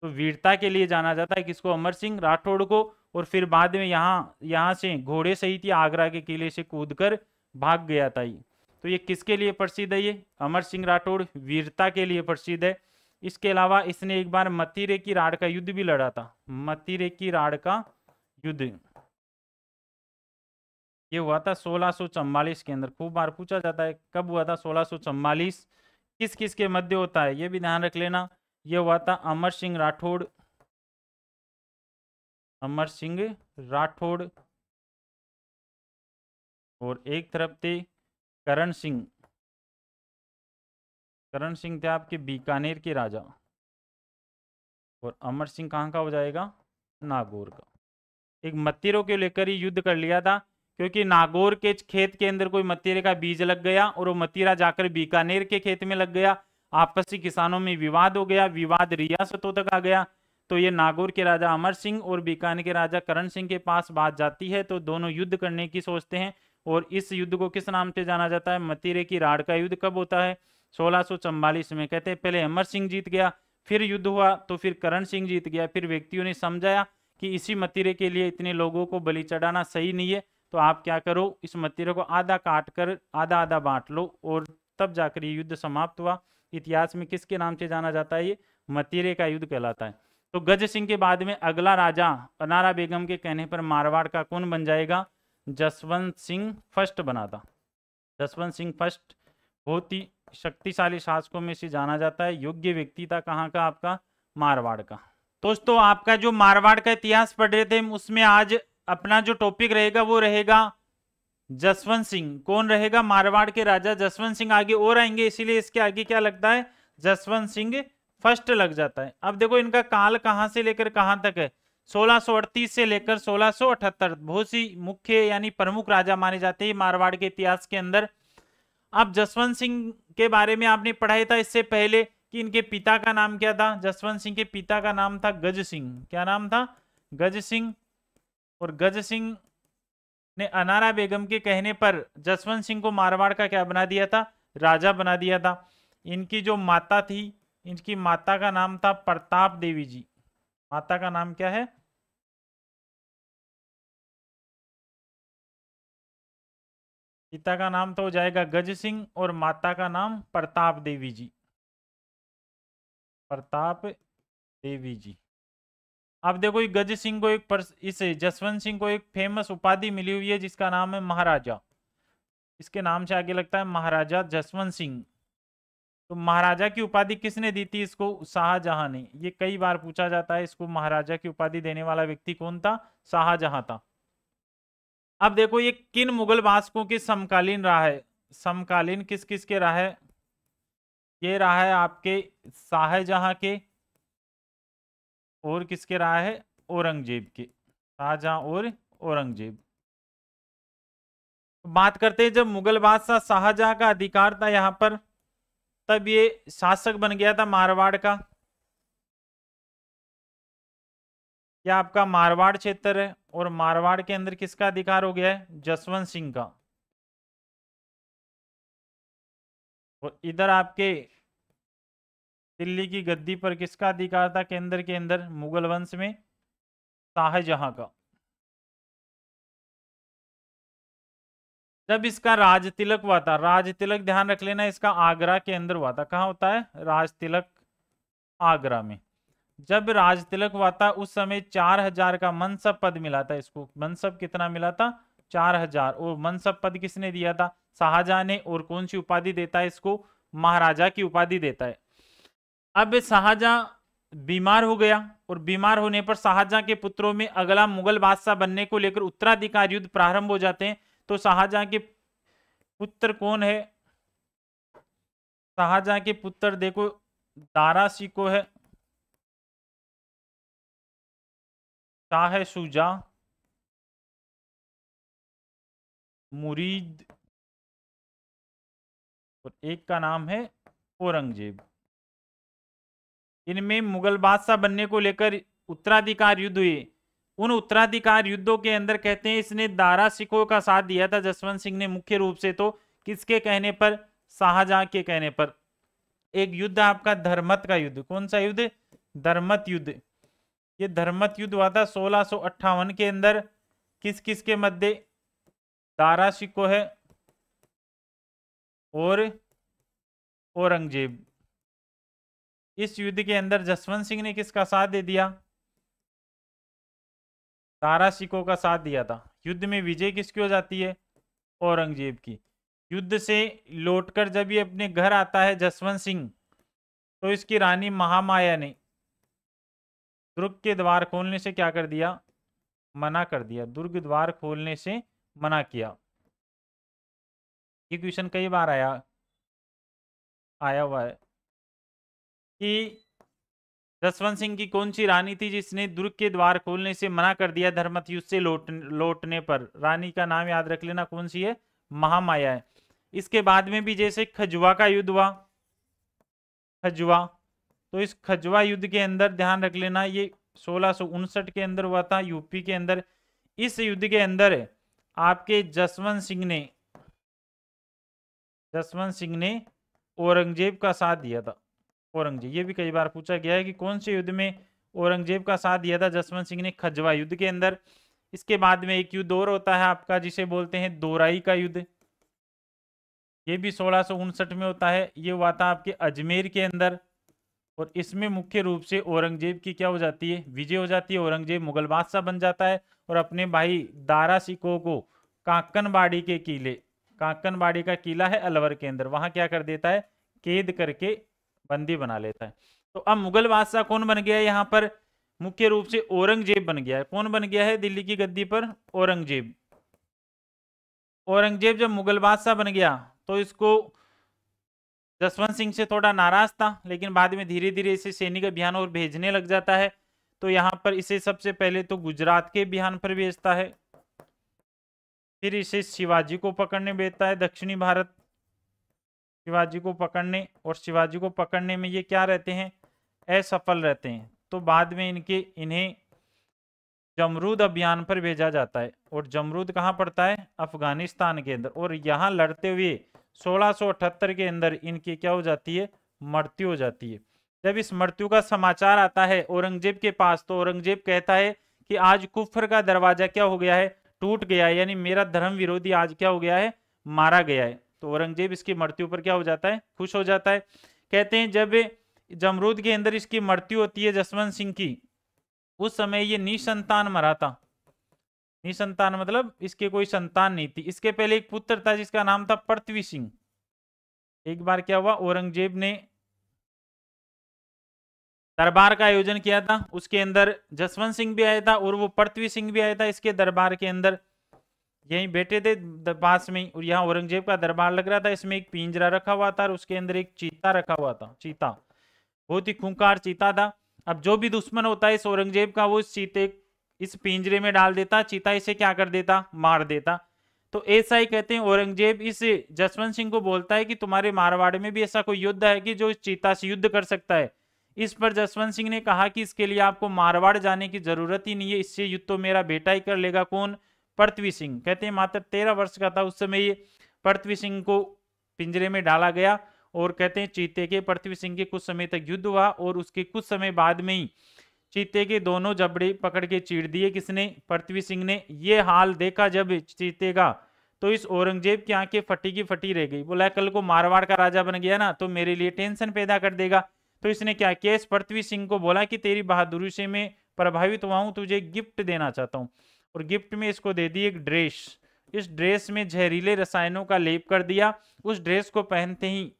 तो वीरता के लिए जाना जाता है किसको? अमर सिंह राठौड़ को। और फिर बाद में यहाँ से घोड़े सहित आगरा के किले से कूदकर भाग गया था ये। तो ये किसके लिए प्रसिद्ध है? ये अमर सिंह राठौड़ वीरता के लिए प्रसिद्ध है। इसके अलावा इसने एक बार मतीरे की राड़ का युद्ध भी लड़ा था। मतीरे की राड़ का युद्ध ये हुआ था 1644 के अंदर। खूब बार पूछा जाता है कब हुआ था 1644, किस किस के मध्य होता है, ये भी ध्यान रख लेना। ये हुआ था अमर सिंह राठौड़, अमर सिंह राठौड़ और एक तरफ थे करण सिंह। करण सिंह थे आपके बीकानेर के राजा। और अमर सिंह कहाँ का हो जाएगा? नागौर का। एक मतीरों के लेकर ही युद्ध कर लिया था क्योंकि नागौर के खेत के अंदर कोई मतीरे का बीज लग गया और वो मतीरा जाकर बीकानेर के खेत में लग गया। आपसी किसानों में विवाद हो गया, विवाद रियासतों तक आ गया। तो ये नागौर के राजा अमर सिंह और बीकानेर के राजा करण सिंह के पास बात जाती है तो दोनों युद्ध करने की सोचते हैं। और इस युद्ध को किस नाम से जाना जाता है? मतीरे की राड़ का युद्ध। कब होता है? 1644 में। कहते हैं पहले अमर सिंह जीत गया, फिर युद्ध हुआ तो फिर करण सिंह जीत गया। फिर व्यक्तियों ने समझाया कि इसी मतीरे के लिए इतने लोगों को बलि चढ़ाना सही नहीं है, तो आप क्या करो इस मतीरे को आधा काट कर आधा आधा बांट लो। और तब जाकर ये युद्ध समाप्त हुआ। इतिहास में किसके नाम से जाना जाता है? ये मतीरे का युद्ध कहलाता है। तो गज सिंह के बाद में अगला राजा अनारा बेगम के कहने पर मारवाड़ का कौन बन जाएगा? जसवंत सिंह फर्स्ट बना था। जसवंत सिंह फर्स्ट बहुत ही शक्तिशाली शासकों में से जाना जाता है। योग्य व्यक्ति था कहाँ का? आपका मारवाड़ का। दोस्तों आपका जो मारवाड़ का इतिहास पढ़ रहे थे उसमें आज अपना जो टॉपिक रहेगा वो रहेगा जसवंत सिंह। कौन रहेगा? मारवाड़ के राजा जसवंत सिंह। आगे और आएंगे इसीलिए इसके आगे क्या लगता है? जसवंत सिंह फर्स्ट लग जाता है। अब देखो इनका काल कहां से लेकर कहां तक है? 1638 से लेकर 1678 बहुत सी मुख्य यानी प्रमुख राजा माने जाते हैं मारवाड़ के इतिहास के अंदर। अब जसवंत सिंह के बारे में आपने पढ़ाया था इससे पहले कि इनके पिता का नाम क्या था? जसवंत सिंह के पिता का नाम था गज सिंह। क्या नाम था? गज सिंह। और गज सिंह ने अनारा बेगम के कहने पर जसवंत सिंह को मारवाड़ का क्या बना दिया था? राजा बना दिया था। इनकी जो माता थी, इनकी माता का नाम था प्रताप देवी जी। माता का नाम क्या है? पिता का नाम तो हो जाएगा गज सिंह और माता का नाम प्रताप देवी जी। प्रताप देवी जी। अब देखो ये गज सिंह को इस जसवंत सिंह को एक फेमस उपाधि मिली हुई है जिसका नाम है महाराजा। इसके नाम से आगे लगता है महाराजा जसवंत सिंह। तो महाराजा की उपाधि किसने दी थी इसको? शाहजहां ने। ये कई बार पूछा जाता है इसको महाराजा की उपाधि देने वाला व्यक्ति कौन था? शाहजहां था। अब देखो ये किन मुगल बादशाहों के समकालीन रहा है? समकालीन किस किस के रहा है? ये रहा है आपके शाहजहां के और किसके रहा है? औरंगजेब के। शाहजहां और औरंगजेब। बात करते हैं जब मुगल बादशाह शाहजहां का अधिकार था यहां पर, तब ये शासक बन गया था मारवाड़ का। क्या आपका मारवाड़ क्षेत्र है, और मारवाड़ के अंदर किसका अधिकार हो गया है? जसवंत सिंह का। और इधर आपके दिल्ली की गद्दी पर किसका अधिकार था केंद्र के अंदर? मुगल वंश में शाहजहां का। जब इसका राज तिलक हुआ था, राज तिलक ध्यान रख लेना, इसका आगरा के अंदर हुआ था। कहाँ होता है राज तिलक? आगरा में। जब राज तिलक हुआ था उस समय 4000 का मनसब पद मिला था इसको। मनसब कितना मिला था? 4000। और मनसब पद किसने दिया था? शाहजहां ने। और कौन सी उपाधि देता है इसको? महाराजा की उपाधि देता है। अब शाहजहां बीमार हो गया, और बीमार होने पर शाहजहां के पुत्रों में अगला मुगल बादशाह बनने को लेकर उत्तराधिकार युद्ध प्रारंभ हो जाते हैं। तो शाहजहां के पुत्र कौन है? शाहजहां के पुत्र देखो, दारा शिको है, शाह शुजा, मुरीद, और एक का नाम है औरंगजेब। इनमें मुगल बादशाह बनने को लेकर उत्तराधिकार युद्ध हुए। उन उत्तराधिकार युद्धों के अंदर कहते हैं इसने दारा शिकोह का साथ दिया था जसवंत सिंह ने, मुख्य रूप से तो किसके कहने पर? शाहजहां के कहने पर। एक युद्ध आपका धर्मत का युद्ध। कौन सा युद्ध? धर्मत युद्ध। ये धर्मत युद्ध हुआ था 1658 के अंदर। किस किस के मध्य? दारा शिकोह और औरंगजेब। इस युद्ध के अंदर जसवंत सिंह ने किसका साथ दे दिया? दारा शिकोह का साथ दिया था। युद्ध में विजय किसकी हो जाती है? औरंगजेब की। युद्ध से लौटकर जब ये अपने घर आता है जसवंत सिंह, तो इसकी रानी महामाया ने दुर्ग के द्वार खोलने से क्या कर दिया? मना कर दिया। दुर्ग द्वार खोलने से मना किया। ये क्वेश्चन कई बार आया हुआ है कि जसवंत सिंह की कौन सी रानी थी जिसने दुर्ग के द्वार खोलने से मना कर दिया धर्मत युद्ध से लौटने पर? रानी का नाम याद रख लेना, कौन सी है? महामाया है। इसके बाद में भी जैसे खजुआ का युद्ध हुआ, खजुआ, तो इस खजुआ युद्ध के अंदर ध्यान रख लेना, ये 1659 के अंदर हुआ था यूपी के अंदर। इस युद्ध के अंदर आपके जसवंत सिंह ने औरंगजेब का साथ दिया था। औरंगजेब, ये भी कई बार पूछा गया है कि कौन से युद्ध में औरंगजेब का साथ दिया था जसवंत सिंह ने? खजवा युद्ध के अंदर। इसके बाद में एक युद्ध और होता है आपका जिसे बोलते हैं दोराई का युद्ध। ये भी 1659 में होता है। ये हुआ था आपके अजमेर के अंदर, और इसमें मुख्य रूप से औरंगजेब की क्या हो जाती है? विजय हो जाती है। औरंगजेब मुगल बादशाह बन जाता है और अपने भाई दारा शिकोह को काकनबाड़ी के किले, काकनबाड़ी का किला है अलवर के अंदर, वहां क्या कर देता है? कैद करके बंदी बना लेता है। तो अब मुगल बादशाह कौन बन गया है यहाँ पर? मुख्य रूप से औरंगजेब बन गया है। कौन बन गया है दिल्ली की गद्दी पर? औरंगजेब। औरंगजेब जब मुगल बादशाह बन गया तो इसको जसवंत सिंह से थोड़ा नाराज था, लेकिन बाद में धीरे धीरे इसे सैनिक अभियान और भेजने लग जाता है। तो यहाँ पर इसे सबसे पहले तो गुजरात के अभियान पर भेजता है, फिर इसे शिवाजी को पकड़ने भेजता है दक्षिणी भारत, शिवाजी को पकड़ने। और शिवाजी को पकड़ने में ये क्या रहते हैं? असफल रहते हैं। तो बाद में इन्हें जमरूद अभियान पर भेजा जाता है। और जमरूद कहाँ पड़ता है? अफगानिस्तान के अंदर। और यहाँ लड़ते हुए 1678 के अंदर इनकी क्या हो जाती है? मृत्यु हो जाती है। जब इस मृत्यु का समाचार आता है औरंगजेब के पास, तो औरंगजेब कहता है कि आज कुफर का दरवाजा क्या हो गया है? टूट गया है। यानी मेरा धर्म विरोधी आज क्या हो गया है? मारा गया है। तो औरंगजेब इसकी मृत्यु पर क्या हो जाता है? खुश हो जाता है। कहते हैं जब जमरूद के अंदर इसकी मृत्यु होती है जसवंत सिंह की, उस समय ये निसंतान मरा था। निसंतान मतलब इसके कोई संतान नहीं थी। इसके पहले एक पुत्र था जिसका नाम था पृथ्वी सिंह। एक बार क्या हुआ, औरंगजेब ने दरबार का आयोजन किया था, उसके अंदर जसवंत सिंह भी आया था और वो पृथ्वी सिंह भी आया था इसके दरबार के अंदर। यहीं बैठे थे पास में, और यहाँ औरंगजेब का दरबार लग रहा था। इसमें एक पिंजरा रखा हुआ था और उसके अंदर एक चीता रखा हुआ था। चीता, बहुत ही खूंखार चीता था। अब जो भी दुश्मन होता है इस औरंगजेब का, वो इस चीते इस पिंजरे में डाल देता, चीता इसे क्या कर देता? मार देता। तो ऐसा ही कहते हैं औरंगजेब इस जसवंत सिंह को बोलता है कि तुम्हारे मारवाड़ में भी ऐसा कोई योद्धा है कि जो इस चीता से युद्ध कर सकता है? इस पर जसवंत सिंह ने कहा कि इसके लिए आपको मारवाड़ जाने की जरूरत ही नहीं है, इससे युद्ध तो मेरा बेटा ही कर लेगा। कौन? पृथ्वी सिंह। कहते हैं मात्र 13 वर्ष का था उस समय ये। पृथ्वी सिंह को पिंजरे में डाला गया और कहते हैं चीते के पृथ्वी सिंह के कुछ समय तक युद्ध हुआ और उसके कुछ समय बाद में ही चीते के दोनों जबड़े पकड़ के चीर दिए। किसने? पृथ्वी सिंह ने। ये हाल देखा जब चीते का तो इस औरंगजेब की आंखें फटी की फटी रह गई। बोला कल को मारवाड़ का राजा बन गया ना तो मेरे लिए टेंशन पैदा कर देगा। तो इसने क्या किया? इस पृथ्वी सिंह को बोला कि तेरी बहादुरी से मैं प्रभावित हुआ हूं, तुझे गिफ्ट देना चाहता हूं। और गिफ्ट में इसको दे दी एक ड्रेस। इस ड्रेस में जहरीले रसायनों का लेप कर दिया। उस ड्रेस को पहनते ही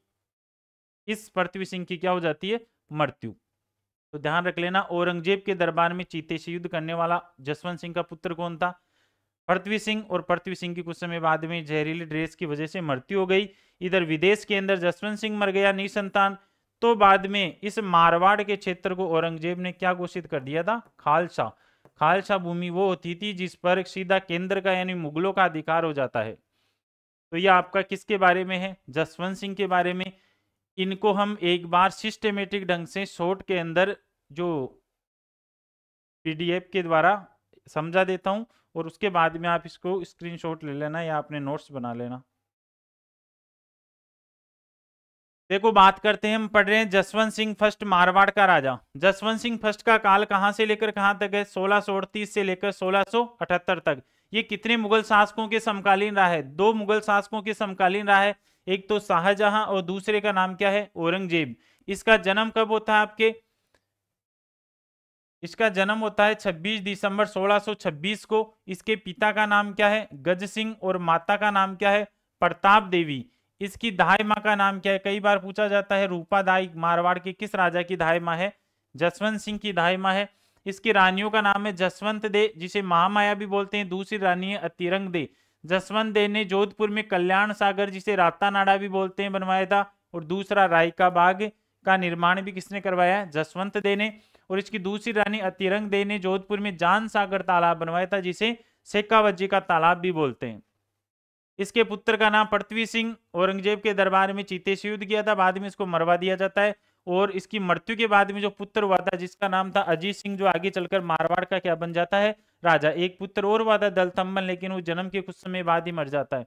इस पृथ्वी सिंह की क्या हो जाती है? मृत्यु। तो ध्यान रख लेना, औरंगजेब के दरबार में चीते से युद्ध करने वाला जसवंत सिंह का पुत्र कौन था? पृथ्वी सिंह। और पृथ्वी सिंह की कुछ समय बाद में जहरीली ड्रेस की वजह से मृत्यु हो गई। इधर विदेश के अंदर जसवंत सिंह मर गया निसंतान। तो बाद में इस मारवाड़ के क्षेत्र को औरंगजेब ने क्या घोषित कर दिया था? खालसा। खालसा भूमि वो होती थी जिस पर सीधा केंद्र का यानी मुगलों का अधिकार हो जाता है। तो ये आपका किसके बारे में है? जसवंत सिंह के बारे में। इनको हम एक बार सिस्टेमेटिक ढंग से शॉर्ट के अंदर जो पीडीएफ के द्वारा समझा देता हूं और उसके बाद में आप इसको स्क्रीनशॉट ले लेना या अपने नोट्स बना लेना। देखो बात करते हैं, हम पढ़ रहे हैं जसवंत सिंह फर्स्ट मारवाड़ का राजा। जसवंत सिंह फर्स्ट का काल कहां से लेकर कहां तक है? 1638 से लेकर 1678 तक। ये कितने मुगल शासकों के समकालीन रहा है? 2 मुगल शासकों के समकालीन रहा है। एक तो शाहजहां और दूसरे का नाम क्या है? औरंगजेब। इसका जन्म कब होता है आपके? इसका जन्म होता है 26 दिसंबर 1626 को। इसके पिता का नाम क्या है? गज सिंह। और माता का नाम क्या है? प्रताप देवी। इसकी दाई माँ का नाम क्या है? कई बार पूछा जाता है। रूपा दाई मारवाड़ के किस राजा की दाई माँ है? जसवंत सिंह की दाई माँ है। इसकी रानियों का नाम है जसवंत दे, जिसे महामाया भी बोलते हैं। दूसरी रानी है अतिरंग दे। जसवंत दे ने जोधपुर में कल्याण सागर, जिसे रातानाडा भी बोलते हैं, बनवाया था। और दूसरा राय का बाग का निर्माण भी किसने करवाया? जसवंत दे ने। और इसकी दूसरी रानी अतिरंग दे ने जोधपुर में जान सागर तालाब बनवाया था, जिसे शेखावत का तालाब भी बोलते हैं। इसके पुत्र का नाम पृथ्वी सिंह। औरंगजेब के दरबार में चीते से युद्ध किया था, बाद में इसको मरवा दिया जाता है। और इसकी मृत्यु के बाद में जो पुत्र हुआ था जिसका नाम था अजीत सिंह, जो आगे चलकर मारवाड़ का क्या बन जाता है? राजा। एक पुत्र और हुआ था दलतम्बन, लेकिन वो जन्म के कुछ समय बाद ही मर जाता है।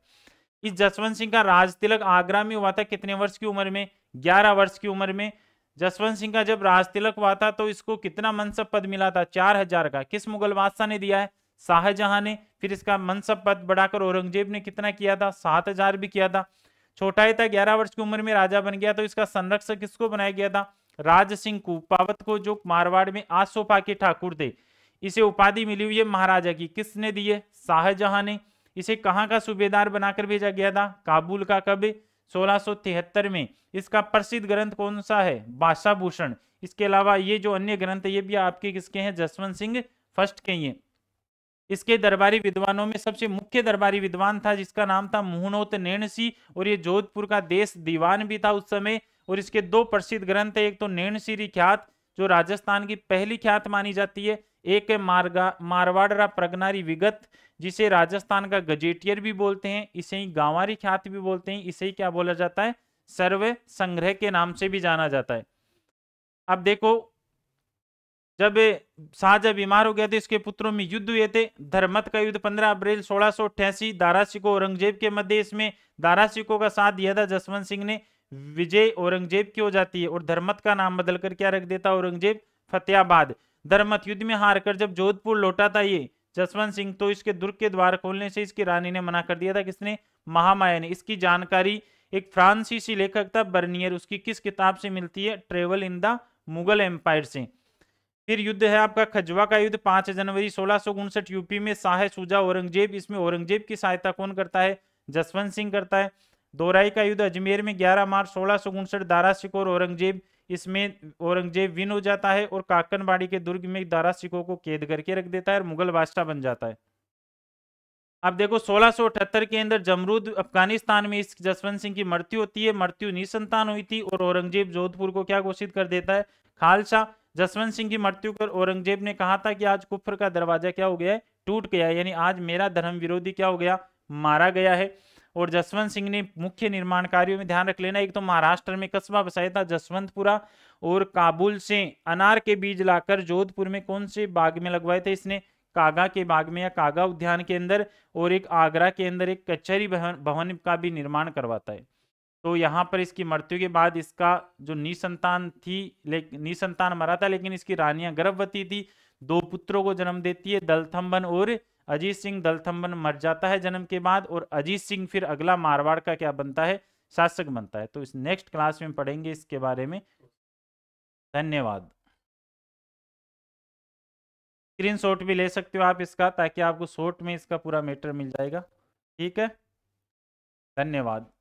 इस जसवंत सिंह का राज तिलक आगरा में हुआ था। कितने वर्ष की उम्र में? 11 वर्ष की उम्र में। जसवंत सिंह का जब राज तिलक हुआ था तो इसको कितना मनसब पद मिला था? 4000 का। किस मुगल बादशाह ने दिया है? शाहजहां ने। फिर इसका मनसब पद बढ़ाकर औरंगजेब ने कितना किया था? 7000 भी किया था। छोटा ही था, 11 वर्ष की उम्र में राजा बन गया। तो इसका संरक्षक किसको बनाया गया था? राज सिंह कुपावत को, जो मारवाड़ में आसोपा के ठाकुर थे। इसे उपाधि मिली हुई है महाराजा की। किसने दी है? शाहजहां ने। इसे कहां का सूबेदार बनाकर भेजा गया था? काबुल का। कब? 1673 में। इसका प्रसिद्ध ग्रंथ कौन सा है? भाषा भूषण। इसके अलावा ये जो अन्य ग्रंथ है ये भी आपके किसके हैं? जसवंत सिंह फर्स्ट के ही हैं। इसके दरबारी विद्वानों में सबसे मुख्य दरबारी विद्वान था जिसका नाम था मुहनोत नैणसी, और ये जोधपुर का देश दीवान भी था उस समय। और इसके 2 प्रसिद्ध ग्रंथ है, एक तो नैणसीरी ख्यात जो राजस्थान की पहली ख्यात मानी जाती है, एक है मारवाड़रा प्रगनारी विगत जिसे राजस्थान का गजेटियर भी बोलते हैं, इसे ही गांवारी ख्यात भी बोलते हैं, इसे ही क्या बोला जाता है? सर्व संग्रह के नाम से भी जाना जाता है। अब देखो, जब शाहजहां बीमार हो गया थे इसके पुत्रों में युद्ध हुए थे। धर्मत का युद्ध 15 अप्रैल 1688 दारा शिकोह औरंगजेब के मध्य। इसमें दारा शिकोह का साथ दिया था जसवंत सिंह ने। विजय औरंगजेब की हो जाती है और धर्मत का नाम बदलकर क्या रख देता औरंगजेब? फतेहाबाद। धर्मत युद्ध में हारकर जब जोधपुर लौटा था ये जसवंत सिंह, तो इसके दुर्ग के द्वार खोलने से इसकी रानी ने मना कर दिया था। किसने? महामाया ने। इसकी जानकारी एक फ्रांसीसी लेखक था बर्नियर, उसकी किस किताब से मिलती है? Travel in the Mughal empire से। फिर युद्ध है आपका खजवा का युद्ध 5 जनवरी 1659 यूपी में। शाह शुजा औरंगजेब। इसमें औरंगजेब की सहायता कौन करता है? जसवंत सिंह करता है। दोराई का युद्ध अजमेर में 11 मार्च 1659 दारा शिकोह और औरंगजेब। इसमें औरंगजेब विन हो जाता है और काकनबाड़ी के दुर्ग में दारा शिकोह को कैद करके रख देता है और मुगल बादशाह बन जाता है। अब देखो 1678 के अंदर जमरूद अफगानिस्तान में इस जसवंत सिंह की मृत्यु होती है। मृत्यु निसंतान हुई थी और औरंगजेब जोधपुर को क्या घोषित कर देता है? खालसा। जसवंत सिंह की मृत्यु पर औरंगजेब ने कहा था कि आज कुफ्र का दरवाजा क्या हो गया है? टूट गया है, यानी आज मेरा धर्म विरोधी क्या हो गया? मारा गया है। और जसवंत सिंह ने मुख्य निर्माण कार्यों में ध्यान रख लेना, एक तो महाराष्ट्र में कस्बा बसाया था जसवंतपुरा, और काबुल से अनार के बीज लाकर जोधपुर में कौन से बाग में लगवाए थे इसने, कागा के बाग में या कागा उद्यान के अंदर, और एक आगरा के अंदर एक कचहरी भवन का भी निर्माण करवाता है। तो यहाँ पर इसकी मृत्यु के बाद इसका जो निसंतान थी, निसंतान मरा था, लेकिन इसकी रानियां गर्भवती थी, 2 पुत्रों को जन्म देती है, दलथम्बन और अजीत सिंह। दलथम्बन मर जाता है जन्म के बाद, और अजीत सिंह फिर अगला मारवाड़ का क्या बनता है, शासक बनता है। तो इस नेक्स्ट क्लास में पढ़ेंगे इसके बारे में। धन्यवाद। स्क्रीनशॉट भी ले सकते हो आप इसका, ताकि आपको शॉर्ट में इसका पूरा मैटर मिल जाएगा। ठीक है, धन्यवाद।